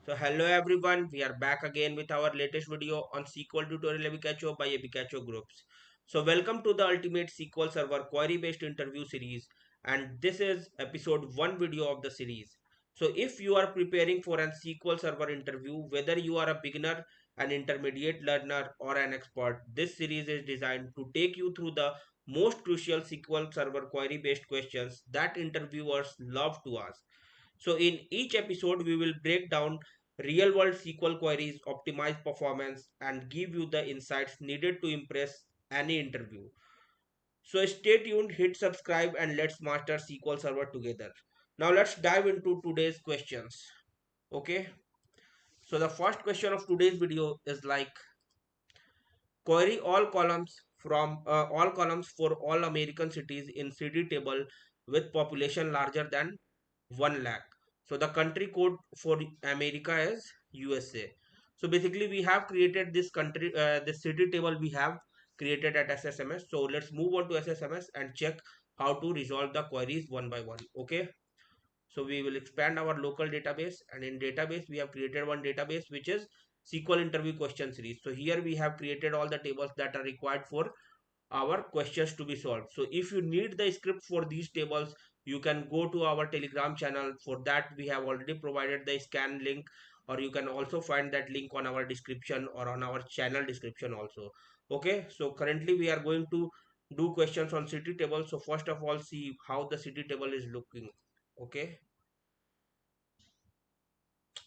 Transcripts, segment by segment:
So hello everyone, we are back again with our latest video on SQL tutorial Ebikacho by Ebikacho Groups. So welcome to the ultimate SQL Server query based interview series, and this is episode 1 video of the series. So if you are preparing for an SQL Server interview, whether you are a beginner, an intermediate learner or an expert, this series is designed to take you through the most crucial SQL Server query based questions that interviewers love to ask. So in each episode, we will break down real world SQL queries, optimize performance, and give you the insights needed to impress any interview. So stay tuned, hit subscribe, and let's master SQL Server together. Now let's dive into today's questions. Okay. So the first question of today's video is like query all columns for all American cities in city table with population larger than 1 lakh. So the country code for America is USA. So basically we have created this this city table we have created at SSMS. So let's move on to SSMS and check how to resolve the queries one by one. Okay. So we will expand our local database, and in database we have created one database which is SQL interview question series. So here we have created all the tables that are required for our questions to be solved. So if you need the script for these tables, you can go to our Telegram channel. For that we have already provided the scan link, or you can also find that link on our description or on our channel description also. Okay, so currently we are going to do questions on city table. So first of all, see how the city table is looking. Okay,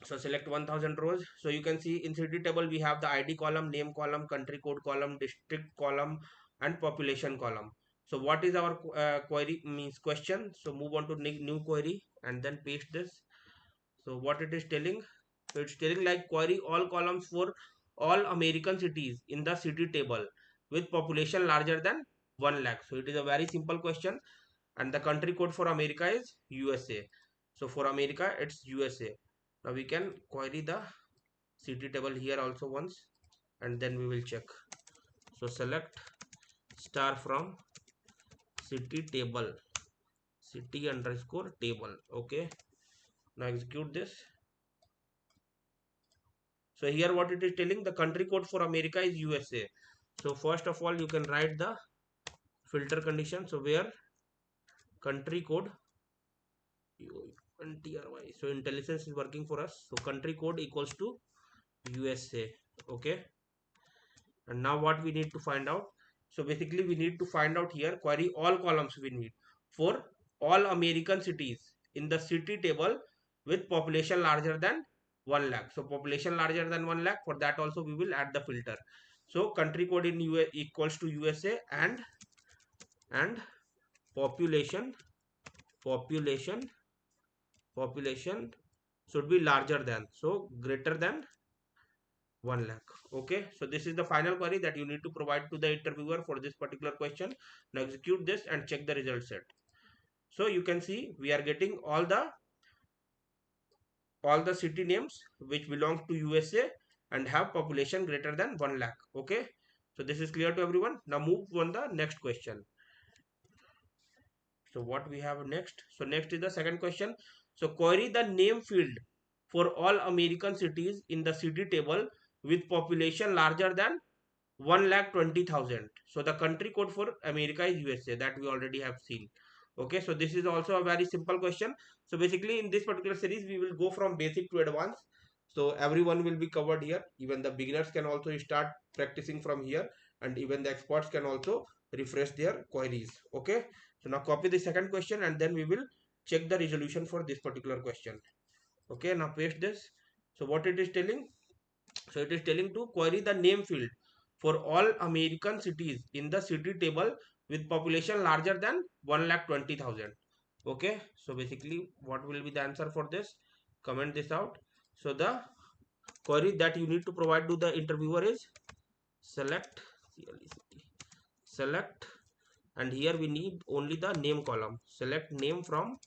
so select 1000 rows. So you can see in city table we have the ID column, name column, country code column, district column, and population column. So what is our query means question? So move on to new query and then paste this. So what it is telling, so it's telling like query all columns for all American cities in the city table with population larger than 1 lakh. So it is a very simple question, and the country code for America is USA. So for America it's USA. Now we can query the city table here also once, and then we will check. So select star from city table, city underscore table. Okay, now execute this. So here what it is telling, the country code for America is USA. So first of all you can write the filter condition. So where country code UNTRY, so intelligence is working for us. So country code equals to USA. Okay, and now what we need to find out, so basically we need to find out here query all columns we need for all American cities in the city table with population larger than 1 lakh. So population larger than 1 lakh, for that also we will add the filter. So country code in US equals to USA, and population population population should be larger than, so greater than 1 lakh. Okay, so this is the final query that you need to provide to the interviewer for this particular question. Now execute this and check the result set. So you can see we are getting all the city names which belong to USA and have population greater than 1 lakh. Okay, so this is clear to everyone. Now move on the next question. So what we have next, so next is the second question. So query the name field for all American cities in the city table with population larger than 1,20,000. So the country code for America is USA, that we already have seen. Okay, so this is also a very simple question. So basically in this particular series we will go from basic to advanced. So everyone will be covered here. Even the beginners can also start practicing from here, and even the experts can also refresh their queries. Okay, so now copy the second question and then we will check the resolution for this particular question. Okay, now paste this. So what it is telling, so it is telling to query the name field for all American cities in the city table with population larger than 1,20,000. Okay, so basically what will be the answer for this? Comment this out. So the query that you need to provide to the interviewer is select select, and here we need only the name column. Select name from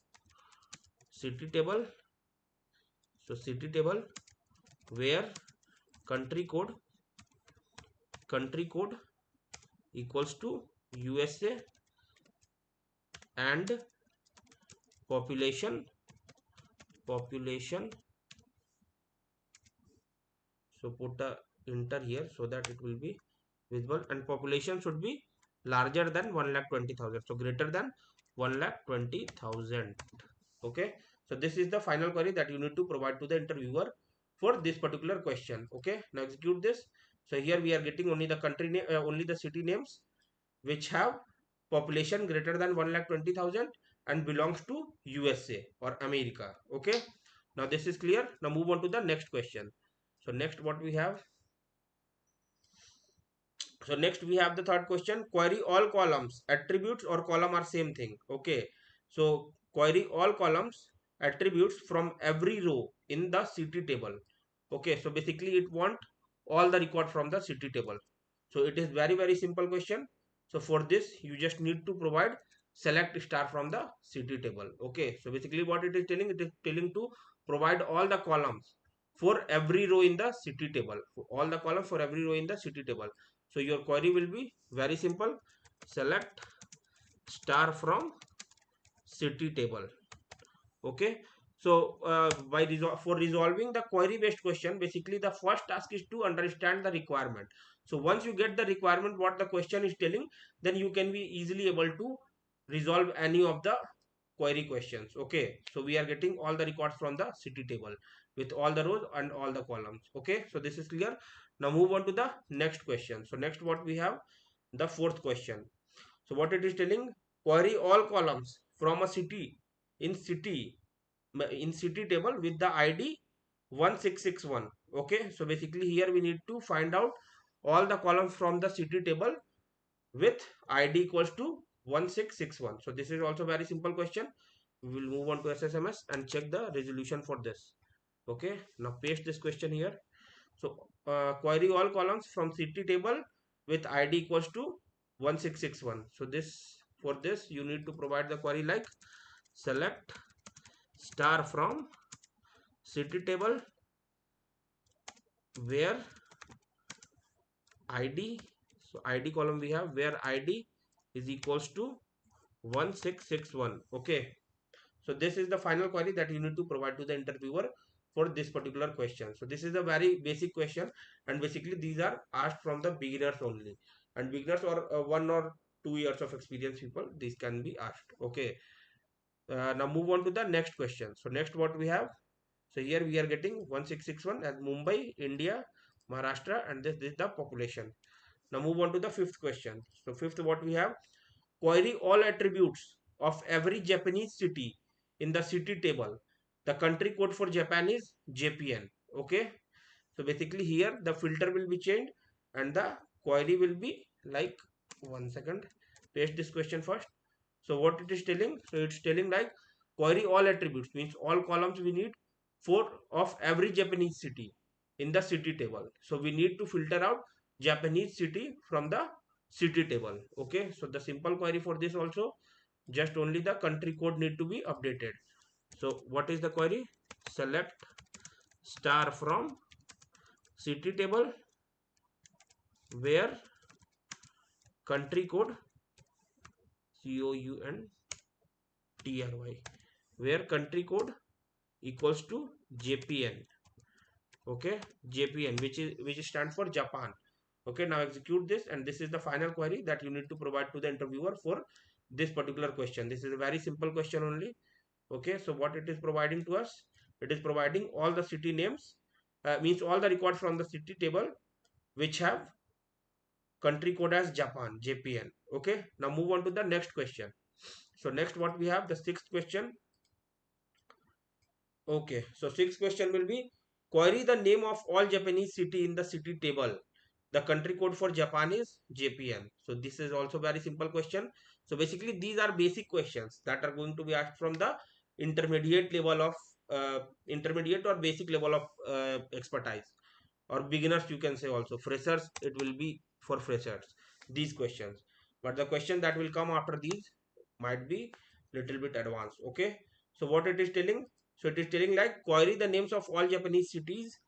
city table. So city table where country code equals to USA, and population So put a enter here so that it will be visible, and population should be larger than 1,20,000. So greater than 1,20,000. Okay. So this is the final query that you need to provide to the interviewer for this particular question. Okay. Now execute this. So here we are getting only the country name, only the city names which have population greater than 1,20,000 and belongs to USA or America. Okay. Now this is clear. Now move on to the next question. So next what we have. So next we have the third question. Query all columns. Attributes or column are same thing. Okay. So query all columns attributes from every row in the city table. Okay. So basically it want all the record from the city table. So it is very simple question. So for this you just need to provide select star from the city table. Okay. So basically what it is telling to provide all the columns for every row in the city table. All the columns for every row in the city table. So your query will be very simple. Select star from city table. Okay. So for resolving the query based question, basically the first task is to understand the requirement. So once you get the requirement what the question is telling, then you can be easily able to resolve any of the query questions. Okay. So we are getting all the records from the city table with all the rows and all the columns. Okay. So this is clear. Now move on to the next question. So next what we have, the fourth question. So what it is telling, query all columns from a city in city table with the ID 1661. Okay. So basically here we need to find out all the columns from the city table with ID equals to 1661. So this is also very simple question. We will move on to SSMS and check the resolution for this. Okay. Now paste this question here. So query all columns from city table with ID equals to 1661. So this, for this you need to provide the query like select star from city table where ID, so ID column we have where ID is equals to 1661. Okay. So this is the final query that you need to provide to the interviewer for this particular question. So this is a very basic question, and basically these are asked from the beginners only, and beginners or 1 or 2 years of experience people, these can be asked. Okay. Now move on to the next question. So next what we have, so here we are getting 1661 as Mumbai, India, Maharashtra, and this is the population. Now move on to the fifth question. So fifth what we have, query all attributes of every Japanese city in the city table. The country code for Japan is JPN. Okay. So basically here the filter will be changed and the query will be like, one second, paste this question first. So what it is telling? So it's telling like query all attributes means all columns we need for of every Japanese city in the city table. So we need to filter out Japanese city from the city table. Okay. So the simple query for this also, just only the country code need to be updated. So what is the query? Select star from city table where country code COUNTRY where country code equals to JPN. Okay, JPN, which stands for Japan. Okay, now execute this, and this is the final query that you need to provide to the interviewer for this particular question. This is a very simple question only. Okay, so what it is providing to us, it is providing all the city names, means all the records from the city table which have country code as Japan, JPN. Okay, now move on to the next question. So next what we have, the sixth question. Okay, so sixth question will be query the name of all Japanese city in the city table. The country code for Japan is JPN. So this is also very simple question. So basically these are basic questions that are going to be asked from the intermediate level of intermediate or basic level of expertise, or beginners you can say, also freshers, it will be for freshers these questions. But the question that will come after these might be little bit advanced. Okay. So what it is telling, so it is telling like query the names of all Japanese cities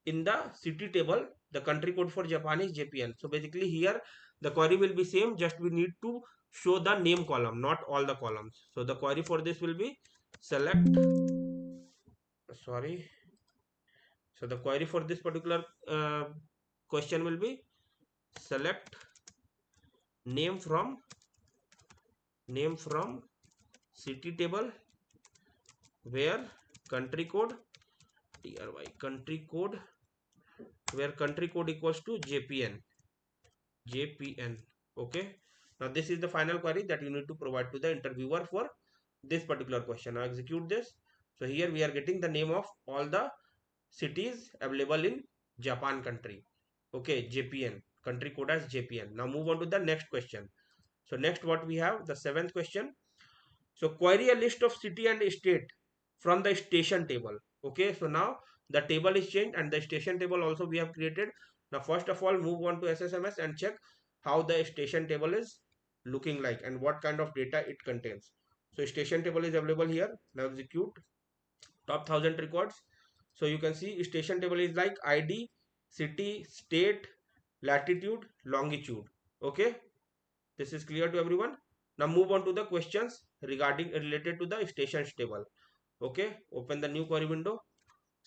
in the city table. The country code for Japan is JPN. So basically here the query will be same, just we need to show the name column, not all the columns. So the query for this will be select, sorry, So the query for this particular question will be select name from city table where country code try country code where country code equals to jpn. Okay, now this is the final query that you need to provide to the interviewer for this particular question. Now execute this. So here we are getting the name of all the cities available in Japan country. Okay, jpn, country code as jpn. Now move on to the next question. So next what we have, the seventh question. So query a list of city and state from the station table. Okay, so now the table is changed and the station table also we have created. Now first of all move on to SSMS and check how the station table is looking like and what kind of data it contains. So station table is available here. Now execute top 1000 records. So you can see station table is like ID, city, state, latitude, longitude. Okay, this is clear to everyone. Now move on to the questions regarding related to the stations table. Okay, open the new query window.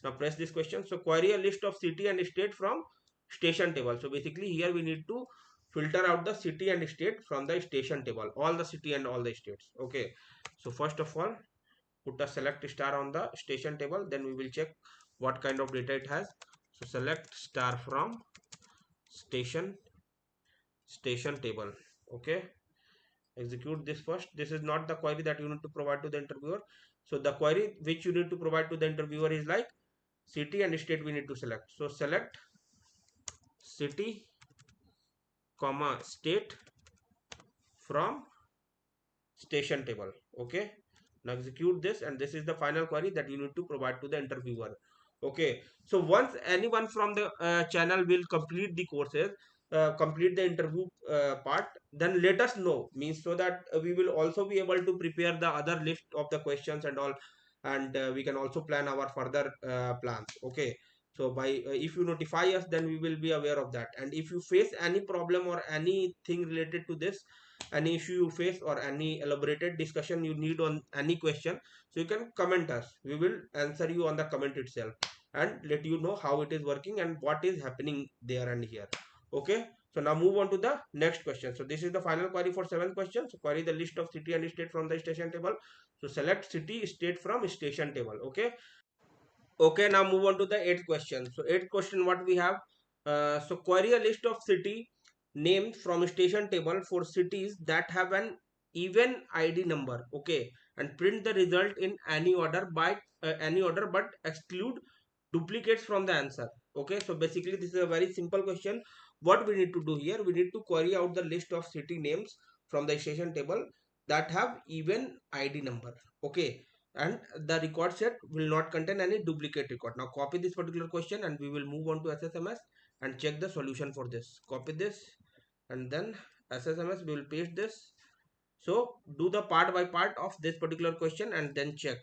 Now press this question. So query a list of city and state from station table. So basically here we need to filter out the city and state from the station table, all the city and all the states. Okay, so first of all put a select star on the station table, then we will check what kind of data it has. So select star from station table. Okay, execute this first. This is not the query that you need to provide to the interviewer. So the query which you need to provide to the interviewer is like city and state we need to select. So select city comma state from station table. Okay, now execute this and this is the final query that you need to provide to the interviewer. Okay, so once anyone from the channel will complete the courses, complete the interview part, then let us know, means so that we will also be able to prepare the other list of the questions and all, and we can also plan our further plans. Okay, so by if you notify us, then we will be aware of that. And if you face any problem or anything related to this, any issue you face or any elaborated discussion you need on any question, so you can comment us. We will answer you on the comment itself and let you know how it is working and what is happening there and here. Okay, so now move on to the next question. So this is the final query for seventh question. So query the list of city and state from the station table. So select city state from station table. Okay, okay, now move on to the eighth question. So eighth question what we have, so query a list of city names from station table for cities that have an even ID number. Okay, and print the result in any order by any order, but exclude duplicates from the answer. Okay, so basically this is a very simple question. What we need to do here, we need to query out the list of city names from the station table that have even ID number. Okay, and the record set will not contain any duplicate record. Now copy this particular question and we will move on to SSMS and check the solution for this. Copy this and then SSMS we will paste this. So do the part by part of this particular question and then check.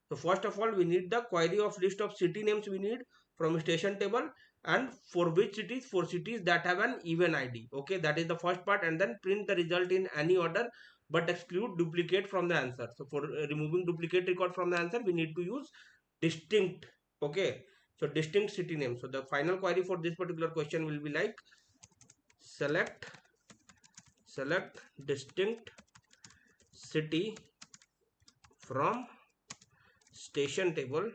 So first of all we need the query of list of city names we need from station table, and for which cities, for cities that have an even ID. Okay, that is the first part, and then print the result in any order but exclude duplicate from the answer. So for removing duplicate record from the answer we need to use distinct. Okay, so distinct city name. So the final query for this particular question will be like select distinct city from station table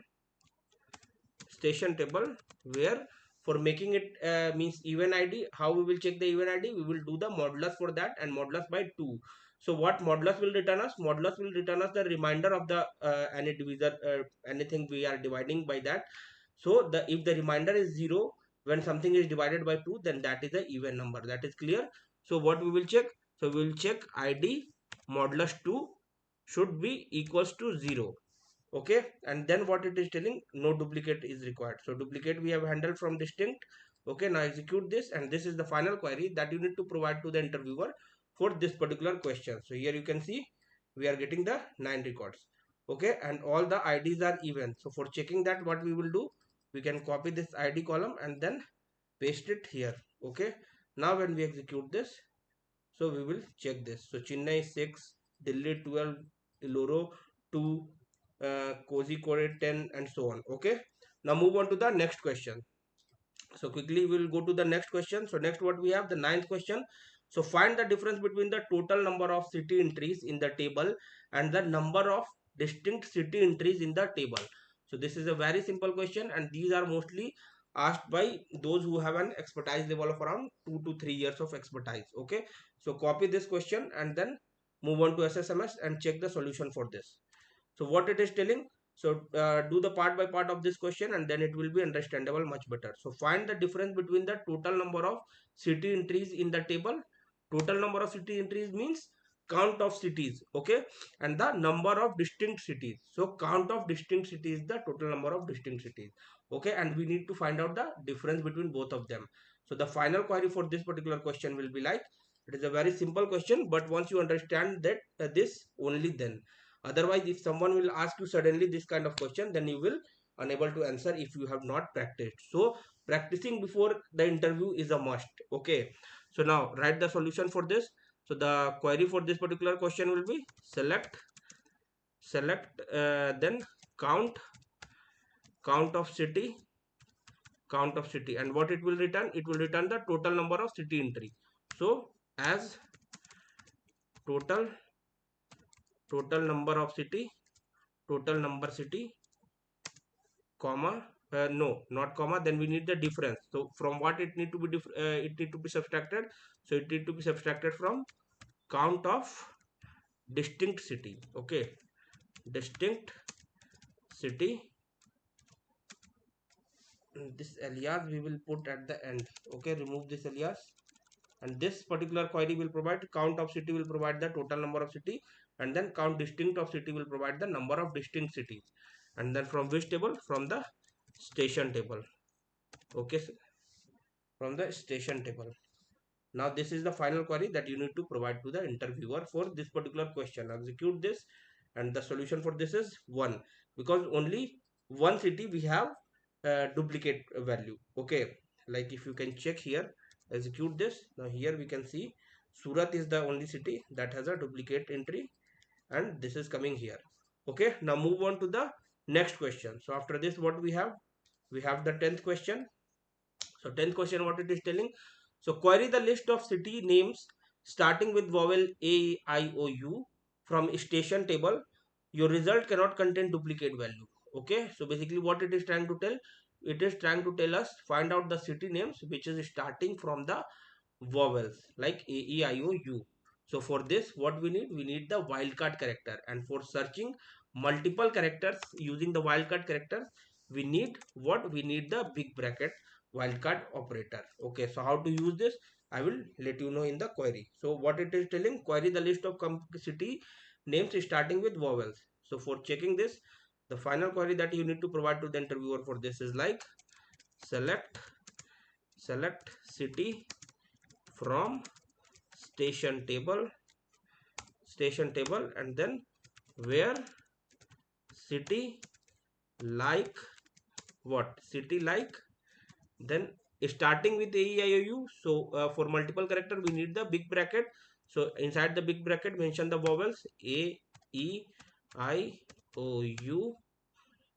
where, for making it means even ID, how we will check the even ID, we will do the modulus for that and modulus by 2. So what modulus will return us, modulus will return us the remainder of the any divisor, anything we are dividing by that. So the if the remainder is 0 when something is divided by 2, then that is a even number. That is clear. So what we will check, so we will check ID modulus 2 should be equals to 0. Okay, and then what it is telling, no duplicate is required. So duplicate we have handled from distinct. Okay, now execute this and this is the final query that you need to provide to the interviewer for this particular question. So here you can see we are getting the 9 records. Okay, and all the IDs are even. So for checking that, what we will do, we can copy this ID column and then paste it here. Okay, now when we execute this, so we will check this. So Chennai 6, Delhi 12, Eloro 2, Kozhikode 10 and so on. Okay, Now move on to the next question. So quickly we will go to the next question. So next what we have, the ninth question. So find the difference between the total number of city entries in the table and the number of distinct city entries in the table. So this is a very simple question, and these are mostly asked by those who have an expertise level of around 2 to 3 years of expertise. Okay, so copy this question and then move on to SSMS and check the solution for this. So what it is telling, so do the part by part of this question and then it will be understandable much better. So find the difference between the total number of city entries in the table. Total number of city entries means count of cities, okay, and the number of distinct cities. So count of distinct cities, the total number of distinct cities, okay, and we need to find out the difference between both of them. So the final query for this particular question will be like, it is a very simple question, but once you understand that this, only then. Otherwise, if someone will ask you suddenly this kind of question, then you will unable to answer if you have not practiced. So practicing before the interview is a must. Okay. So now write the solution for this. So the query for this particular question will be select then count count of city, and what it will return, it will return the total number of city entry. So as total total number of city, total number city, comma, no, not comma, then we need the difference. So from what it need to be it need to be subtracted, so it need to be subtracted from count of distinct city. Okay, distinct city. This alias we will put at the end. Okay, remove this alias, and this particular query will provide count of city, will provide the total number of city, and then count distinct of city will provide the number of distinct cities, and then from which table, from the station table. Okay, from the station table. Now this is the final query that you need to provide to the interviewer for this particular question. Execute this, and the solution for this is 1, because only one city we have duplicate value. Okay, like if you can check here, execute this. Now here we can see Surat is the only city that has a duplicate entry, and this is coming here. Okay, now move on to the next question. So after this, what we have? We have the 10th question. So 10th question, what it is telling. So query the list of city names starting with vowel A, I, O, U from station table. Your result cannot contain duplicate value. Okay. So basically what it is trying to tell, it is trying to tell us find out the city names which is starting from the vowels like A, E, I, O, U. So for this, what we need the wildcard character, and for searching multiple characters using the wildcard characters, we need what? We need the big bracket wildcard operator. Okay, so how to use this? I will let you know in the query. So what it is telling, query the list of city names starting with vowels. So for checking this, the final query that you need to provide to the interviewer for this is like select city from station table, and then where city like what? City like, then starting with AEIOU. So for multiple character we need the big bracket. So inside the big bracket mention the vowels A, E, I, O, U,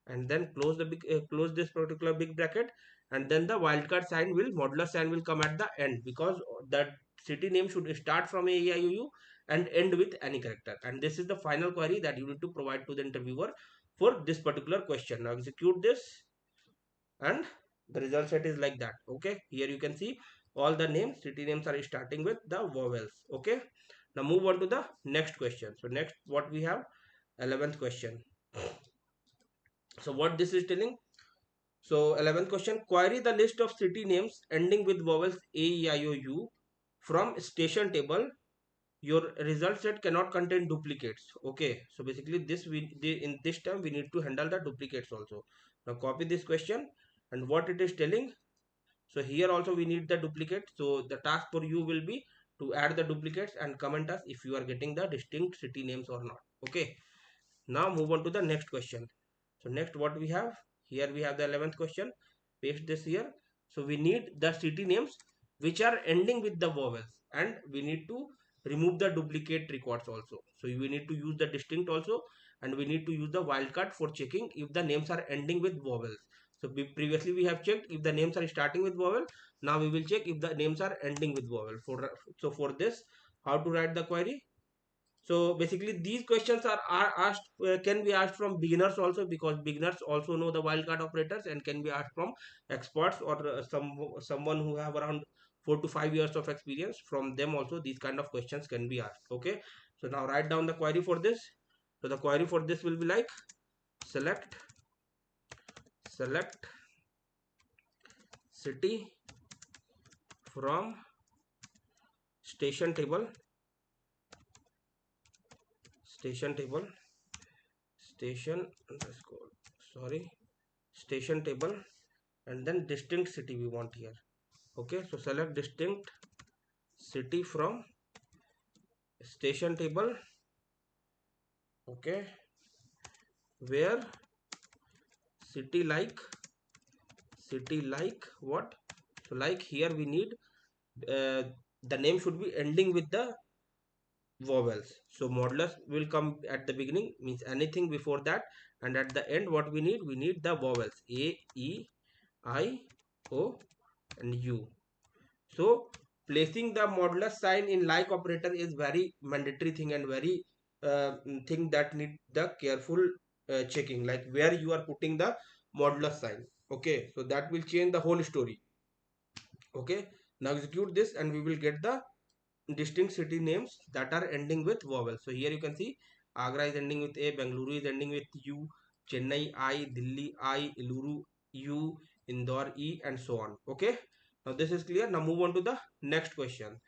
and then close the close this particular big bracket, and then the wildcard sign will, modular sign will come at the end, because that city name should start from AEIOU and end with any character. And this is the final query that you need to provide to the interviewer for this particular question. Now execute this, and the result set is like that. Okay, here you can see all the names, city names are starting with the vowels. Okay, now move on to the next question. So next what we have, 11th question. So what this is telling, so 11th question, query the list of city names ending with vowels A, E, I, O, U from station table. Your result set cannot contain duplicates. Okay, so basically this in this term we need to handle the duplicates also. Now copy this question, and what it is telling, so here also we need the duplicate. So the task for you will be to add the duplicates and comment us if you are getting the distinct city names or not. Okay, now move on to the next question. So next what we have, here we have the 11th question. Paste this here. So we need the city names which are ending with the vowels, and we need to remove the duplicate records also. So we need to use the distinct also, and we need to use the wildcard for checking if the names are ending with vowels. So previously we have checked if the names are starting with vowel. Now we will check if the names are ending with vowel. So for this, how to write the query? So basically these questions are asked, can be asked from beginners also, because beginners also know the wildcard operators, and can be asked from experts or someone who have around 4 to 5 years of experience. From them also these kind of questions can be asked. Okay, so now write down the query for this. So the query for this will be like select city from station table station underscore sorry station table, and then distinct city we want here. Okay, so select distinct city from station table. Okay, where city like what? So like here we need, uh, the name should be ending with the vowels. So modulus will come at the beginning, means anything before that, and at the end what we need the vowels a, e, I, o, and u. So placing the modulus sign in like operator is very mandatory thing, and very thing that need the careful checking, like where you are putting the modulus sign. Okay, so that will change the whole story. Okay, now execute this and we will get the distinct city names that are ending with vowel. So here you can see Agra is ending with A, Bengaluru is ending with U, Chennai I, Delhi I, Eluru U, Indore E, and so on. Okay, now this is clear. Now move on to the next question.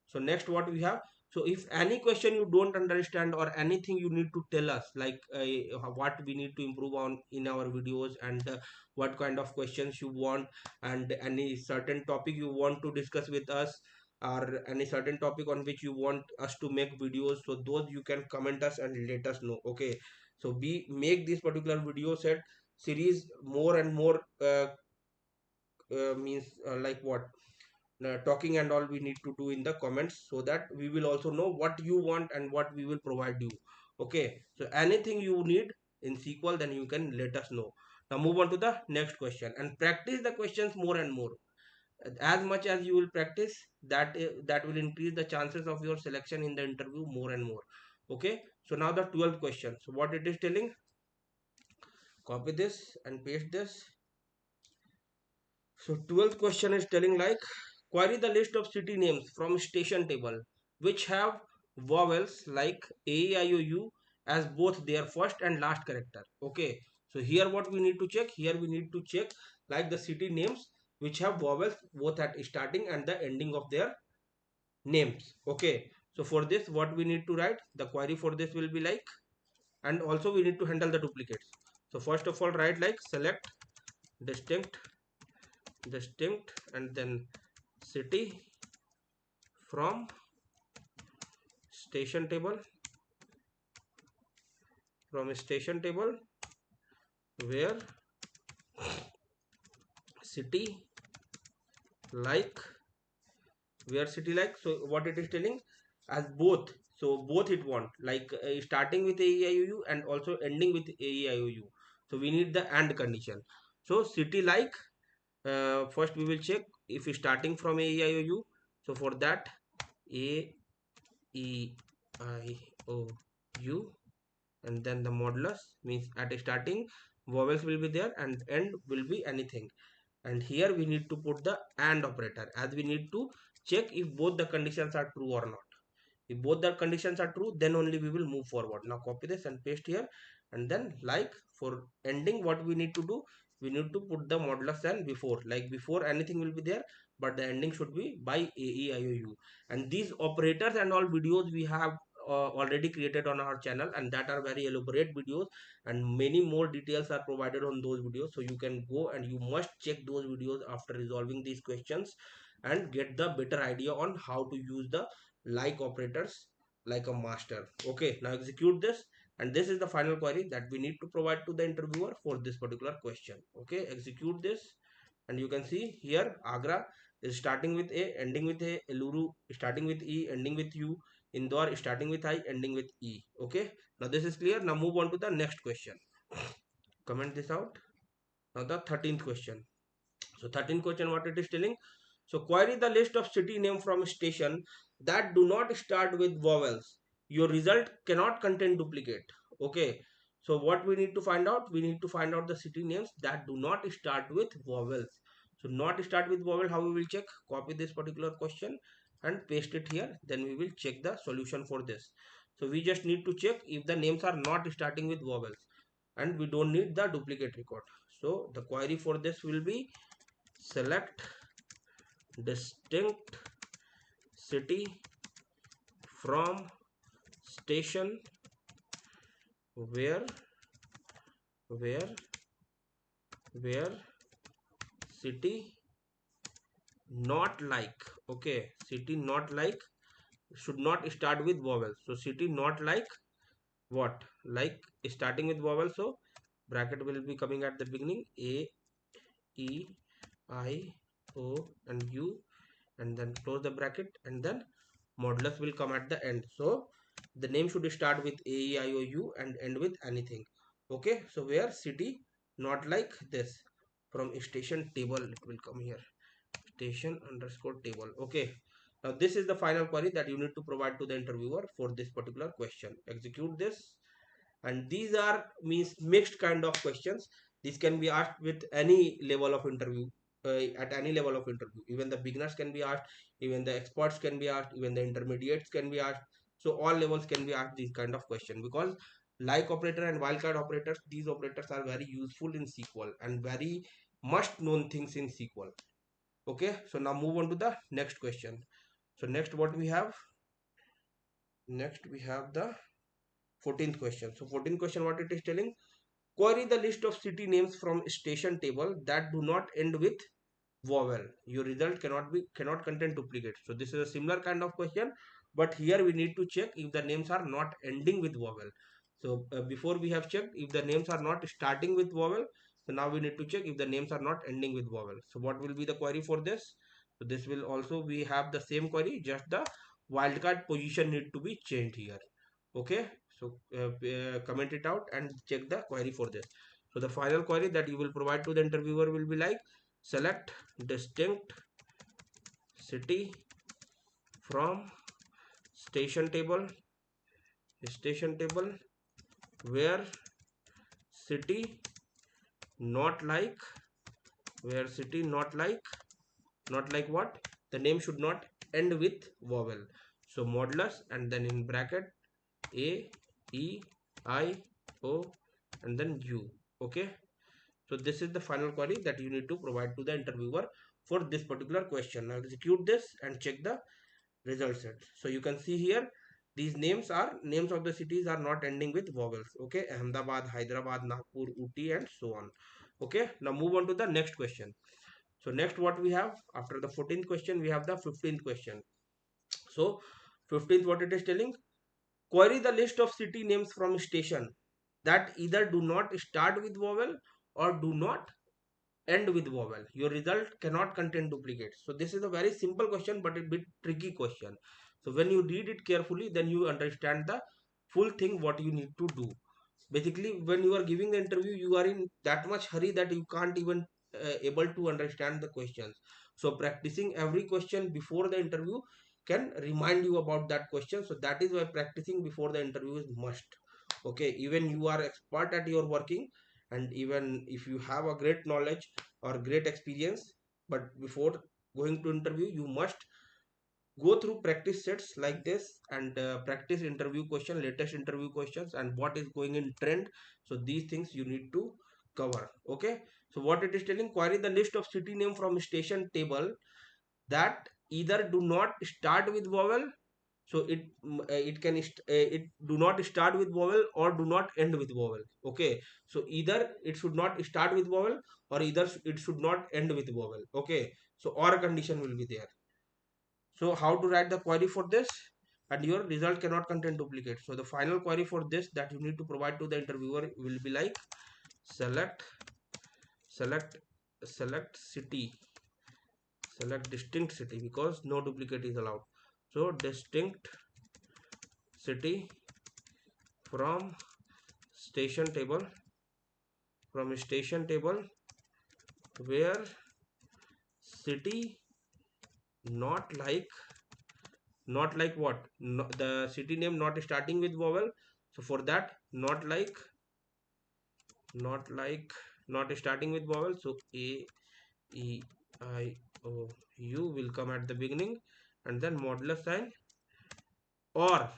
So next what we have, so if any question you don't understand or anything you need to tell us, like what we need to improve on in our videos, and what kind of questions you want, and any certain topic you want to discuss with us, or any certain topic on which you want us to make videos, so those you can comment us and let us know. Okay, so we make this particular video set series more and more, means like what, talking and all we need to do in the comments, so that we will also know what you want and what we will provide you. Okay, so anything you need in SQL, then you can let us know. Now move on to the next question and practice the questions more and more. As much as you will practice, that will increase the chances of your selection in the interview more and more. Okay, so now the 12th question. So what it is telling, copy this and paste this. So 12th question is telling like, query the list of city names from station table which have vowels like A, I, O, U as both their first and last character. Okay. So here what we need to check? Here we need to check like the city names which have vowels both at starting and the ending of their names. Okay. So for this what we need to write? The query for this will be like, and also we need to handle the duplicates. So first of all write like select distinct and then city from station table where city like so what it is telling, as both, so both it want like starting with AEIOU and also ending with AEIOU. So we need the and condition. So city like, first we will check if starting from AEIOU. So for that, AEIOU, and then the modulus means at starting vowels will be there and end will be anything. And here we need to put the and operator, as we need to check if both the conditions are true or not. If both the conditions are true, then only we will move forward. Now copy this and paste here, and then like for ending what we need to do, we need to put the modulus and before, like before anything will be there, but the ending should be by AEIOU. And these operators and all videos we have already created on our channel, and that are very elaborate videos, and many more details are provided on those videos. So you can go and you must check those videos after resolving these questions, and get the better idea on how to use the like operators like a master. Okay, now execute this, and this is the final query that we need to provide to the interviewer for this particular question. Okay, execute this, and you can see here Agra is starting with A, ending with A, Eluru starting with E, ending with U, Indore starting with I, ending with E. Okay, now this is clear. Now move on to the next question. Comment this out. Now the 13th question. So 13th question, what it is telling? So query the list of city name from station that do not start with vowels. Your result cannot contain duplicate. Okay. So what we need to find out? We need to find out the city names that do not start with vowels. So not start with vowel, how we will check? Copy this particular question and paste it here. Then we will check the solution for this. So we just need to check if the names are not starting with vowels, and we don't need the duplicate record. So the query for this will be select distinct city from station where where where city not like, okay, city not like should not start with vowel. So city not like what? Like starting with vowel. So bracket will be coming at the beginning, a, e, I, o and u, and then close the bracket, and then modulus will come at the end. So the name should start with a, e, I, o, u and end with anything. Okay, so where city not like this, from station table it will come here, station underscore table. Okay, now this is the final query that you need to provide to the interviewer for this particular question. Execute this, and these are means mixed kind of questions. These can be asked with any level of interview, at any level of interview. Even the beginners can be asked, even the experts can be asked, even the intermediates can be asked. So all levels can be asked these kind of question, because like operator and wildcard operators, these operators are very useful in SQL and very must known things in SQL. Okay, so now move on to the next question. So next what we have, next we have the 14th question. So 14th question, what it is telling? Query the list of city names from station table that do not end with vowel. Your result cannot contain duplicate. So this is a similar kind of question, but here we need to check if the names are not ending with vowel. So before we have checked if the names are not starting with vowel. So now we need to check if the names are not ending with vowel. So what will be the query for this? So this will also, we have the same query, just the wildcard position need to be changed here. Okay, so comment it out and check the query for this. So the final query that you will provide to the interviewer will be like, select distinct city from station table where city not like, where city not like what? The name should not end with vowel. So modulus and then in bracket a, e, I, o and then u. Okay, so this is the final query that you need to provide to the interviewer for this particular question. Now execute this and check the result set. So you can see here, these names are names of the cities are not ending with vowels. Okay, Ahmedabad, Hyderabad, Nagpur, Uti and so on. Okay, now move on to the next question. So next what we have after the 14th question, we have the 15th question. So 15th, what it is telling? Query the list of city names from station that either do not start with vowel or do not end with vowel. Your result cannot contain duplicates. So this is a very simple question but a bit tricky question. So when you read it carefully, then you understand the full thing what you need to do. Basically when you are giving the interview, you are in that much hurry that you can't even able to understand the questions. So practicing every question before the interview can remind you about that question. So that is why practicing before the interview is must. Okay, even you are expert at your working, and even if you have a great knowledge or great experience, but before going to interview you must go through practice sets like this and practice interview question, latest interview questions and what is going in trend. So these things you need to cover. Okay, so what it is telling, query the list of city name from station table that either do not start with vowel. So it can it do not start with vowel or do not end with vowel. Okay, so either it should not start with vowel or either it should not end with vowel. Okay, so or condition will be there. So how to write the query for this? And your result cannot contain duplicate. So the final query for this that you need to provide to the interviewer will be like, select select select city, select distinct city, because no duplicate is allowed. So distinct city from station table, from station table where city not like, not like what, no, the city name not starting with vowel. So for that, not like, not like, not starting with vowel, so a e I o u will come at the beginning, and then modulus sign, or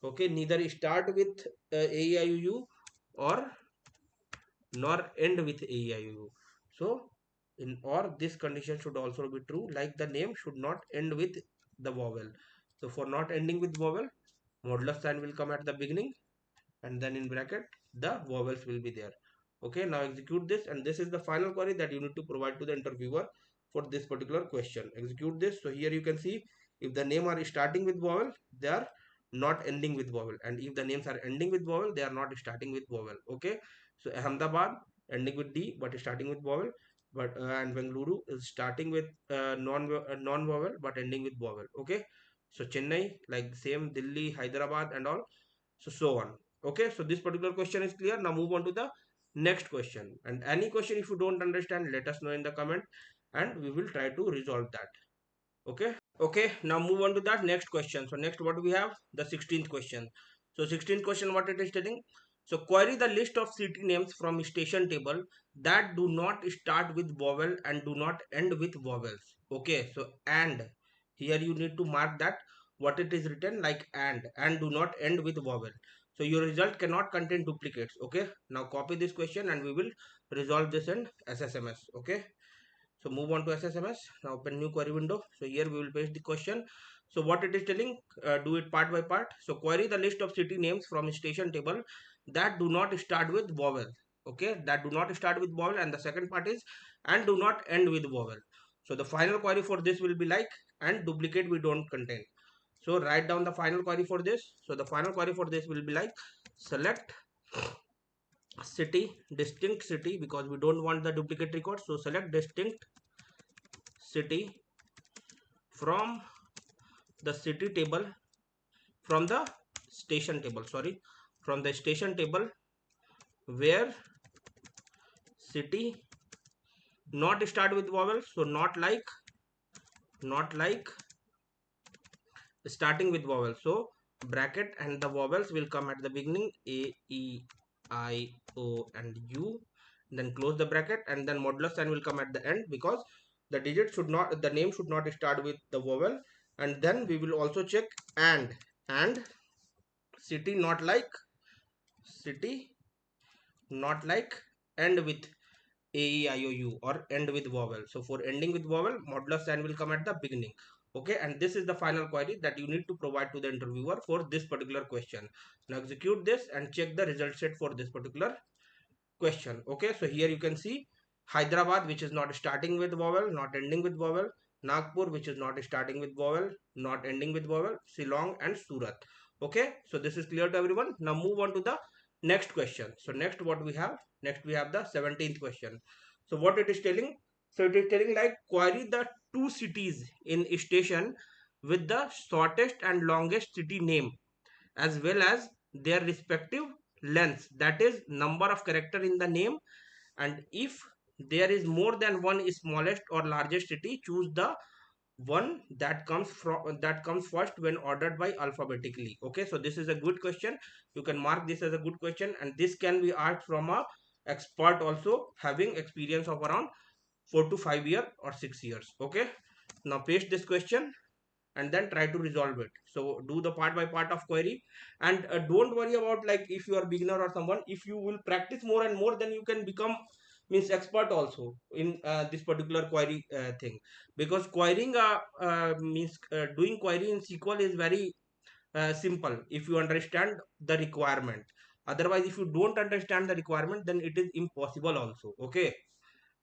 okay, neither start with a e i o u or nor end with a e i o u. So in or, this condition should also be true, like the name should not end with the vowel. So for not ending with vowel, modulus sign will come at the beginning, and then in bracket the vowels will be there. Okay, now execute this, and this is the final query that you need to provide to the interviewer for this particular question. Execute this. So here you can see, if the name are starting with vowel, they are not ending with vowel, and if the names are ending with vowel, they are not starting with vowel. Okay, so Ahmedabad ending with D but starting with vowel, but and Bengaluru is starting with non vowel but ending with vowel. Okay, so Chennai, like same, Delhi, Hyderabad and all, so on. Okay, so this particular question is clear. Now move on to the next question, and any question if you don't understand, let us know in the comment, and we will try to resolve that. Okay. Okay, now move on to that next question. So next what we have, the 16th question. So 16th question, what it is telling, so query the list of city names from station table that do not start with vowel and do not end with vowels. Okay, so and here you need to mark that what it is written, like and do not end with vowel. So your result cannot contain duplicates. Okay, now copy this question and we will resolve this in SSMS. Okay, so move on to SSMS. Now open new query window. So here we will paste the question. So what it is telling, do it part by part. So query the list of city names from station table that do not start with vowel. Okay, that do not start with vowel, and the second part is and do not end with vowel. So the final query for this will be like and duplicate we don't contain. So write down the final query for this. So the final query for this will be like select city, distinct city, because we don't want the duplicate record. So select distinct city from the city table, from the station table, sorry, from the station table where city not start with vowel. So not like, not like starting with vowel. So bracket, and the vowels will come at the beginning, a e I o and u, then close the bracket, and then modulus sign will come at the end, because the digit should not, the name should not start with the vowel. And then we will also check and city not like, city not like end with a e i o u or end with vowel. So for ending with vowel, modulus sign will come at the beginning. Okay, and this is the final query that you need to provide to the interviewer for this particular question. Now execute this and check the result set for this particular question. Okay, so here you can see Hyderabad, which is not starting with vowel, not ending with vowel. Nagpur, which is not starting with vowel, not ending with vowel. Shillong and Surat. Okay, so this is clear to everyone. Now move on to the next question. So next what we have, next we have the 17th question. So what it is telling, so it is telling like query the two cities in station with the shortest and longest city name, as well as their respective lengths, that is number of character in the name. And if there is more than one smallest or largest city, choose the one that comes first when ordered by alphabetically. Okay, so this is a good question. You can mark this as a good question, and this can be asked from a expert also having experience of around 4 to 5 year or 6 years. Okay, now paste this question and then try to resolve it. So do the part by part of query, and don't worry about like if you are beginner or someone. If you will practice more and more, then you can become means expert also in this particular query thing, because querying means doing query in SQL is very simple if you understand the requirement. Otherwise, if you don't understand the requirement, then it is impossible also. Okay,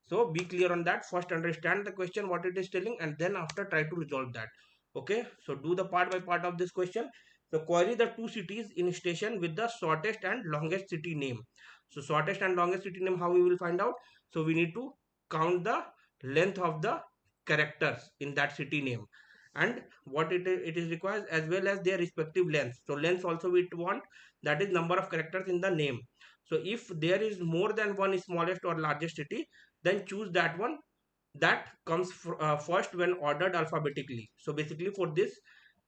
so be clear on that. First understand the question, what it is telling, and then after try to resolve that. Okay, so do the part by part of this question. So query the two cities in station with the shortest and longest city name. So shortest and longest city name, how we will find out? So we need to count the length of the characters in that city name, and what it is requires, as well as their respective lengths. So length also we want, that is number of characters in the name. So if there is more than one smallest or largest city, then choose that one that comes first when ordered alphabetically. So basically for this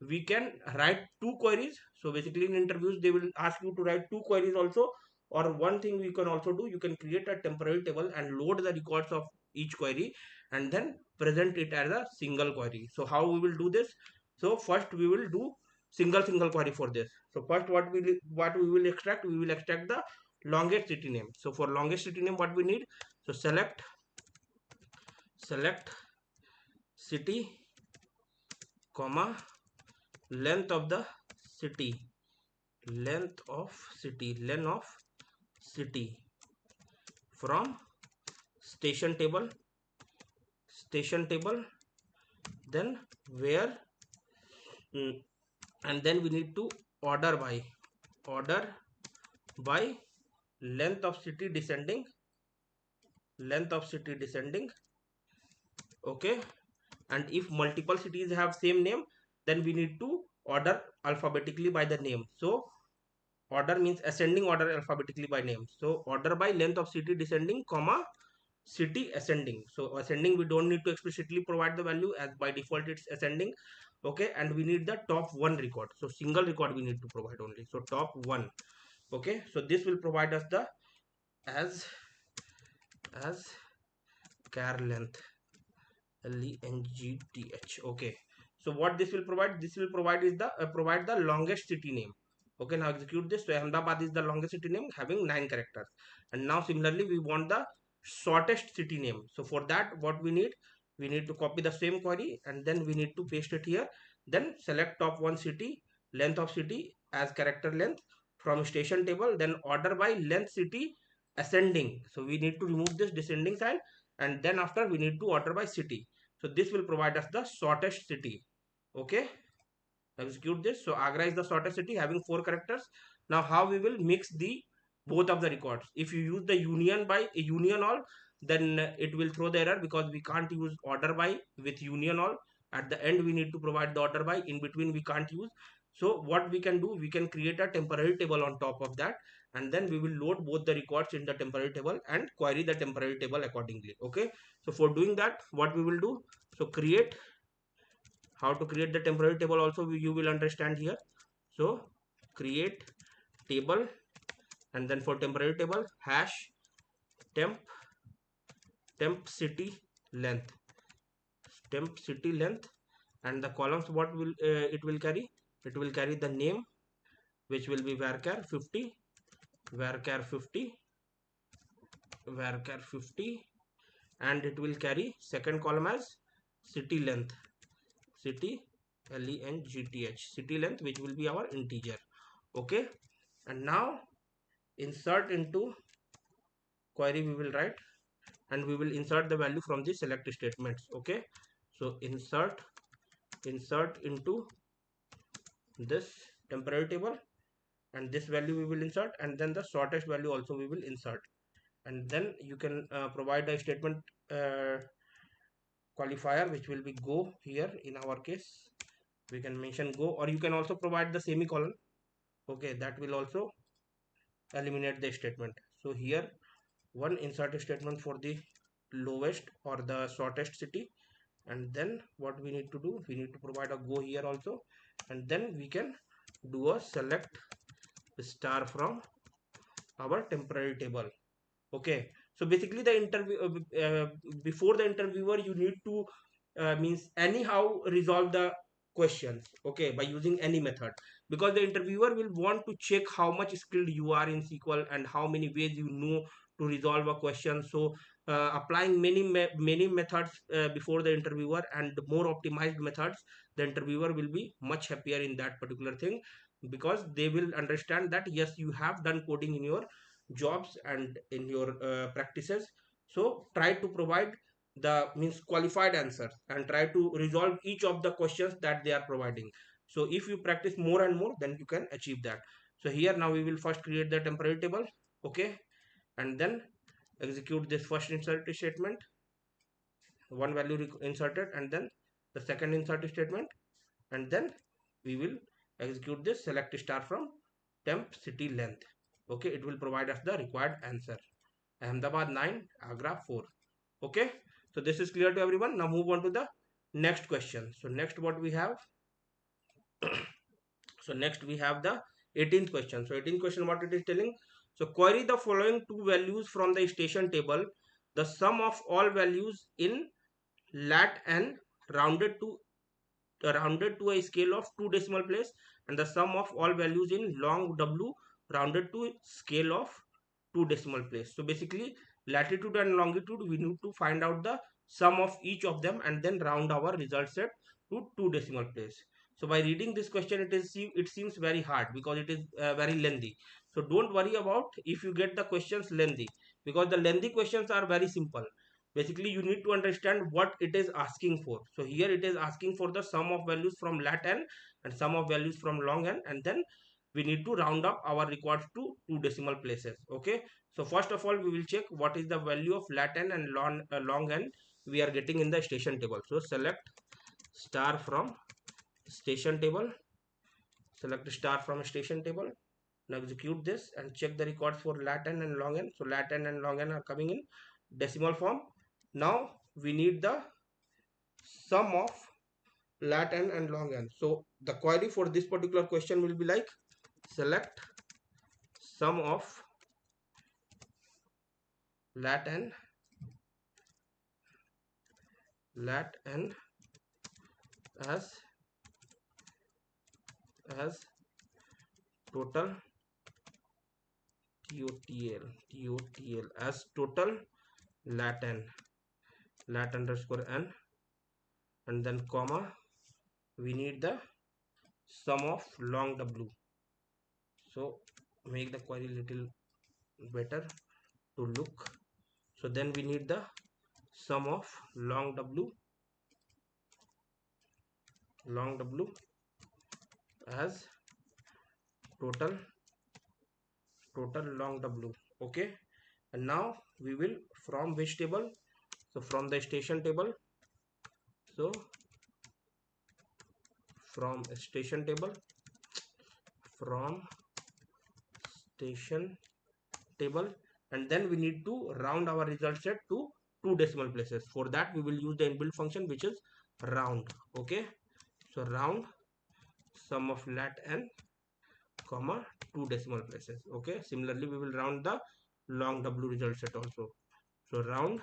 we can write two queries. So basically in interviews they will ask you to write two queries also, or one thing you can also do, you can create a temporary table and load the records of each query and then present it as a single query. So how we will do this? So first we will do single query for this. So first what we will extract, we will extract the longest city name. So for longest city name what we need, so select city comma length of the city, length of city from station table, then where, mm, and then we need to order by length of city descending. Okay, and if multiple cities have same name, then we need to order alphabetically by the name. So order means ascending order alphabetically by name. So order by length of city descending comma city ascending. So ascending we don't need to explicitly provide the value, as by default it's ascending. Okay, and we need the top one record. So single record we need to provide only. So top one. Okay, so this will provide us the as as char length, length. Okay, so what this will provide, this will provide is the provide the longest city name. Okay, now execute this. So Ahmedabad is the longest city name having 9 characters, and now similarly we want the shortest city name. So for that what we need to copy the same query and then we need to paste it here. Then select top one city, length of city as character length from station table, then order by length city ascending. So we need to remove this descending sign, and then after we need to order by city. So this will provide us the shortest city. Okay, execute this. So Agra is the shortest city having 4 characters. Now how we will mix the both of the records? If you use the union all, then it will throw the error because we can't use order by with union all. At the end we need to provide the order by, in between we can't use. So what we can do, we can create a temporary table on top of that, and then we will load both the records in the temporary table and query the temporary table accordingly. Okay, so for doing that what we will do, so create, how to create the temporary table also you will understand here. So create table, and then for temporary table hash temp city length, and the columns what will it will carry the name, which will be varchar 50, varchar 50, varchar 50, and it will carry second column as city length, city city length, which will be our integer. Okay, and now insert into query we will write, and we will insert the value from the select statements. Okay, so insert into this temporary table, and this value we will insert, and then the shortest value also we will insert, and then you can provide a statement qualifier which will be go. Here in our case we can mention go, or you can also provide the semicolon. Okay, that will also eliminate the statement. So here one insert statement for the lowest or the shortest city, and then what we need to do, we need to provide a go here also, and then we can do a select star from our temporary table. Okay, so basically the interview before the interviewer you need to means anyhow resolve the questions, okay, by using any method, because the interviewer will want to check how much skilled you are in SQL and how many ways you know to resolve a question. So applying many methods before the interviewer and more optimized methods, the interviewer will be much happier in that particular thing, because they will understand that yes, you have done coding in your jobs and in your practices. So try to provide the means qualified answers and try to resolve each of the questions that they are providing. So if you practice more and more, then you can achieve that. So here now we will first create the temporary table. Okay, and then execute this first insert statement, one value inserted, and then the second insert statement, and then we will execute this select star from temp city length. Okay, it will provide us the required answer. Ahmedabad 9, Agra 4. Okay, so this is clear to everyone. Now move on to the next question. So next what we have, so next we have the 18th question. So 18th question, what it is telling, so query the following two values from the station table, the sum of all values in lat n rounded to a scale of 2 decimal place, and the sum of all values in long w rounded to scale of 2 decimal place. So basically latitude and longitude, we need to find out the sum of each of them and then round our result set to 2 decimal place. So by reading this question, it seems very hard because it is very lengthy. So don't worry about if you get the questions lengthy, because the lengthy questions are very simple. Basically you need to understand what it is asking for. So here it is asking for the sum of values from lat n and sum of values from long n, and then we need to round up our records to 2 decimal places. Okay, so first of all we will check what is the value of lat n and long n we are getting in the station table. So select star from station table, select star from station table. Now execute this and check the records for lat n and long n. So lat n and long n are coming in decimal form. Now we need the sum of lat n and long n. So the query for this particular question will be like, select sum of lat n as total TOTL as total lat underscore n, and then comma, we need the sum of long w. So make the query little better to look. So then we need the sum of long w as total long w. Okay, and now we will from which table, so from the station table. So from station table, from station table, and then we need to round our result set to 2 decimal places. For that we will use the inbuilt function which is round. Okay, so round sum of lat n comma 2 decimal places. Okay, similarly we will round the long w result set also. So round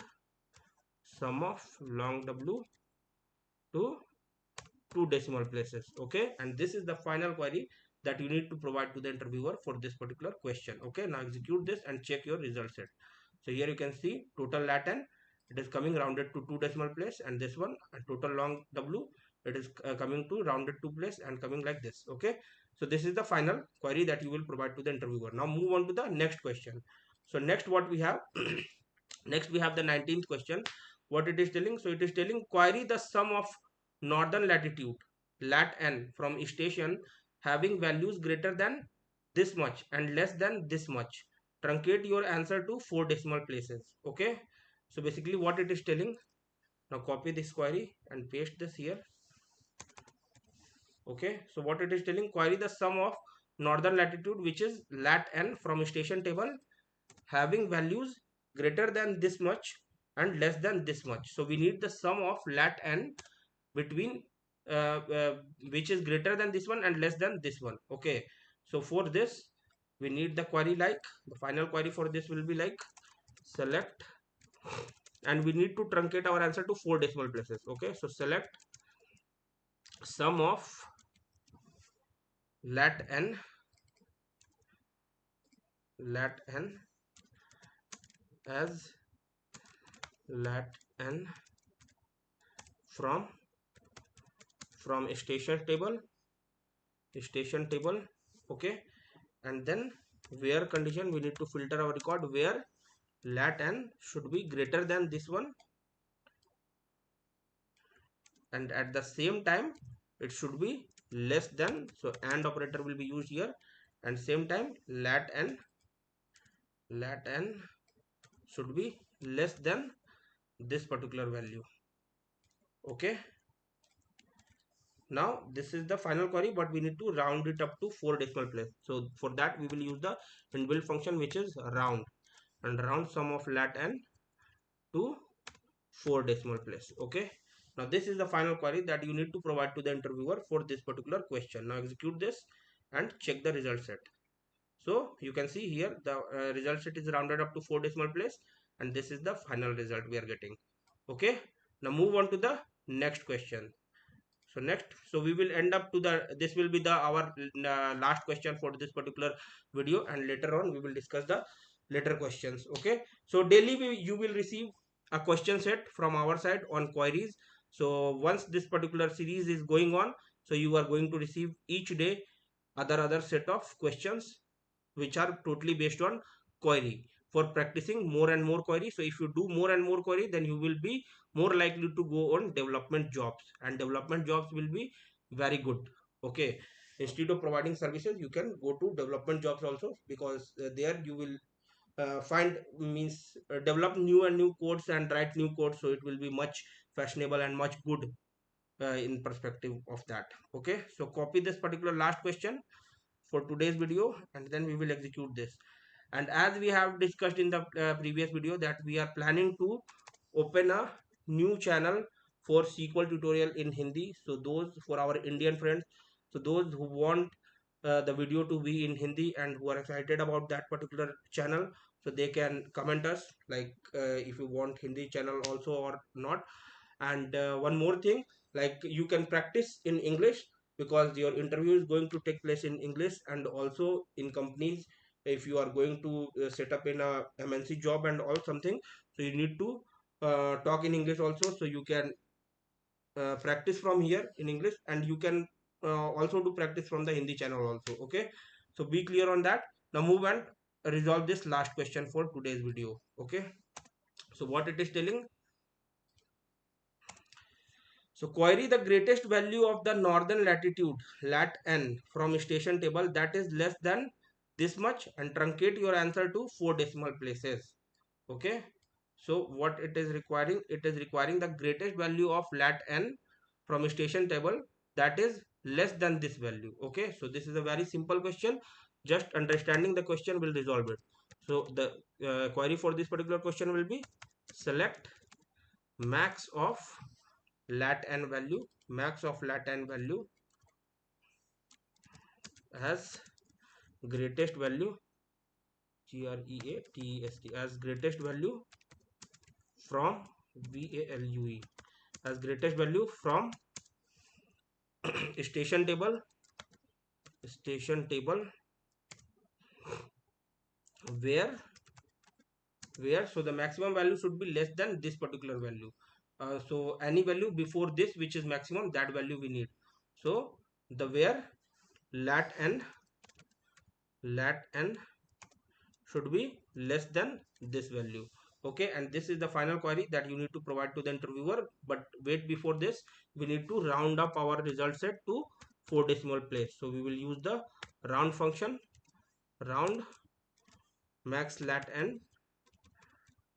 sum of long w to 2 decimal places. Okay, and this is the final query that you need to provide to the interviewer for this particular question. Okay, now execute this and check your result set. So here you can see total lat n, it is coming rounded to 2 decimal place, and this one total long w, it is coming to rounded to place and coming like this. Okay, so this is the final query that you will provide to the interviewer. Now move on to the next question. So next what we have next we have the 19th question. What it is telling, so it is telling query the sum of northern latitude lat n from station having values greater than this much and less than this much. Truncate your answer to 4 decimal places. Okay, so basically what it is telling, now copy this query and paste this here. Okay, so what it is telling, query the sum of northern latitude which is lat n from station table having values greater than this much and less than this much. So we need the sum of lat n between uh, uh, which is greater than this one and less than this one. Okay, so for this we need the query like, the final query for this will be like, select, and we need to truncate our answer to 4 decimal places. Okay, so select sum of lat n as lat n from station table. Okay, and then where condition, we need to filter our record where lat n should be greater than this one, and at the same time it should be less than, so and operator will be used here, and same time lat n should be less than this particular value. Okay, Now this is the final query, but we need to round it up to 4 decimal place. So for that we will use the inbuilt function which is round, and round sum of lat n to 4 decimal place. Okay, now this is the final query that you need to provide to the interviewer for this particular question. Now execute this and check the result set. So you can see here the result set is rounded up to 4 decimal place, and this is the final result we are getting. Okay, now move on to the next question. So next, so we will end up to the, this will be the our last question for this particular video, and later on we will discuss the later questions. Okay, so daily you will receive a question set from our side on queries. So once this particular series is going on, so you are going to receive each day other set of questions which are totally based on query, for practicing more and more query. So if you do more and more query, then you will be more likely to go on development jobs, and development jobs will be very good. Okay, instead of providing services, you can go to development jobs also, because there you will find, means develop new and new codes and write new codes, so it will be much fashionable and much good in perspective of that. Okay, so copy this particular last question for today's video, and then we will execute this. And as we have discussed in the previous video, that we are planning to open a new channel for SQL tutorial in Hindi. So those, for our Indian friends, so those who want the video to be in Hindi and who are excited about that particular channel, so they can comment us like if you want Hindi channel also or not. And one more thing, like you can practice in English, because your interview is going to take place in English, and also in companies, if you are going to set up in a MNC job and all something, so you need to talk in English also. So you can practice from here in English, and you can also do practice from the Hindi channel also. Okay, so be clear on that. Now move and resolve this last question for today's video. Okay, so what it is telling, so query the greatest value of the northern latitude lat n from station table that is less than this much, and truncate your answer to 4 decimal places. Okay, so what it is requiring, it is requiring the greatest value of lat n from station table that is less than this value. Okay, so this is a very simple question, just understanding the question will resolve it. So the query for this particular question will be, select max of lat n value, max of lat n value as greatest value, greatest, as greatest value from value, as greatest value from station table, station table where so the maximum value should be less than this particular value. So any value before this which is maximum, that value we need. So the where lat n should be less than this value. Okay, and this is the final query that you need to provide to the interviewer. But wait, before this we need to round up our result set to 4 decimal place. So we will use the round function, round max lat n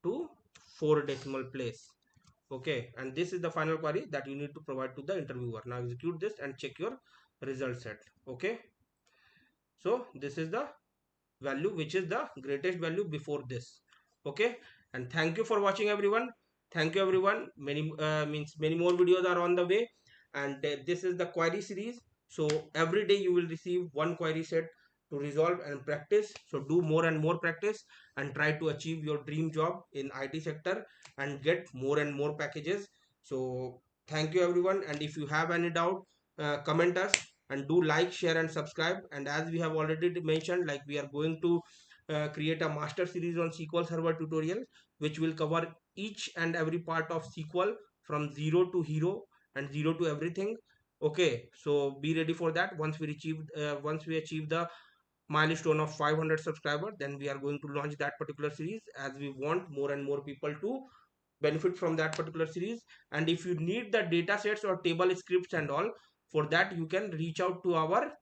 to 4 decimal place. Okay, and this is the final query that you need to provide to the interviewer. Now execute this and check your result set. Okay, so this is the value which is the greatest value before this. Okay, and thank you for watching everyone. Thank you everyone. Many means many more videos are on the way, and this is the query series. So every day you will receive one query set to resolve and practice. So do more and more practice, and try to achieve your dream job in IT sector and get more and more packages. So thank you everyone, and if you have any doubt, comment us, and do like, share and subscribe. And as we have already mentioned, like we are going to create a master series on SQL Server tutorial, which will cover each and every part of SQL from zero to hero and zero to everything. Okay, so be ready for that. Once we achieve the milestone of 500 subscribers, then we are going to launch that particular series, as we want more and more people to benefit from that particular series. And if you need the data sets or table scripts and all, for that you can reach out to our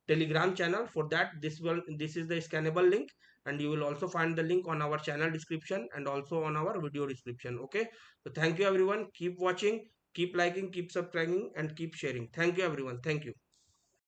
Telegram channel. For that, this is the scannable link, and you will also find the link on our channel description and also on our video description. Okay, so thank you everyone, keep watching, Keep liking, keep subscribing, and keep sharing. Thank you, everyone. Thank you.